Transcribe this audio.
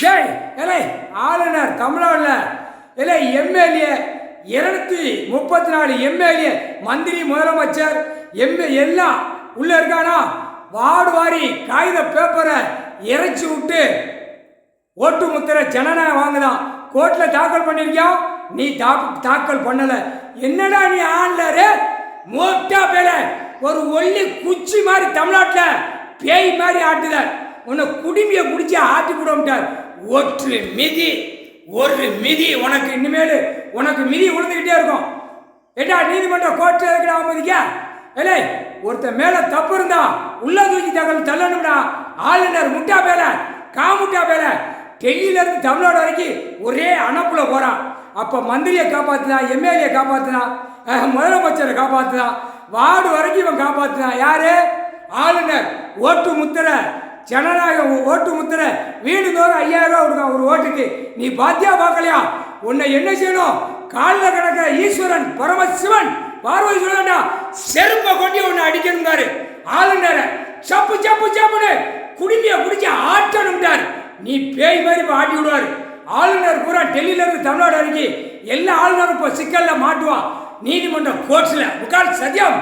டேய் ஏலே ஆளுநர் தமிழ்நாட்டில் ஏலே எம்எல்ஏ 234 எம்எல்ஏ மந்திரி முதலமைச்சர் எல்லாம் உள்ள இருக்கானா? வார்டு வாரி காகித பேப்பரை இறைச்சி விட்டு ஓட்டு முத்திரை ஜனநாயகம் வாங்குதான். கோர்ட்டில் தாக்கல் பண்ணிருக்கியா? நீ தாக்கல் பண்ணல. என்னடா நீ ஆன்லரு மோட்டா பேல ஒரு ஒல்லி குச்சி மாதிரி தமிழ்நாட்டில் பேய் மாதிரி ஆட்டுத. உன்னை குடும்பியை குடிச்சு ஆட்டி விடாமட்டார். ஒரு மிதி உனக்கு இனிமேல் உனக்கு மிதி விழுந்துக்கிட்டே இருக்கும். ஏட்டா நீதிமன்ற கோர்ட்டு இருக்கிற அவமதிக்க ஏலே ஒருத்தர் மேலே தப்பு இருந்தா உள்ள தூக்கி தள்ளணும்டா. ஆளுநர் முட்டா பேல காமுட்டா பேல டெல்லியிலேருந்து தமிழ்நாடு வரைக்கும் ஒரே அனுப்புல போகிறான். அப்போ மந்திரியை காப்பாற்றினான், எம்எல்ஏ காப்பாற்றினான், முதலமைச்சரை காப்பாற்றினான், வார்டு வரைக்கும் இவன் காப்பாற்றினான். யாரு? ஆளுநர். ஓட்டு முத்திரை ஜனநாயகம் ஓட்டு முத்திரை வீடுதோறும் 5000 ரூபா கொடுக்கான் ஒரு ஓட்டுக்கு. நீ பாத்தியா பார்க்கலையா? உன்னை என்ன செய்யணும்? காலில் கிடக்கிற ஈஸ்வரன் பரமசிவன் பார்வதி சொல்லா செருப்பை கொண்டு உன்னை அடிக்கணுங்காரு. ஆளுநரை சப்பு சப்பு சப்புன்னு குடும்பிய குடிச்சு ஆட்டணும்டாரு. நீ பேய் மாதிரி இப்போ ஆட்டி விடுவார். ஆளுநர் பூரா டெல்லியிலேருந்து தமிழ்நாடு வரைக்கும் எல்லா ஆளுநரும் இப்போ சிக்கலில் மாட்டுவான் நீதிமன்ற கோர்ட்ஸில். முக்கால் சத்தியம்.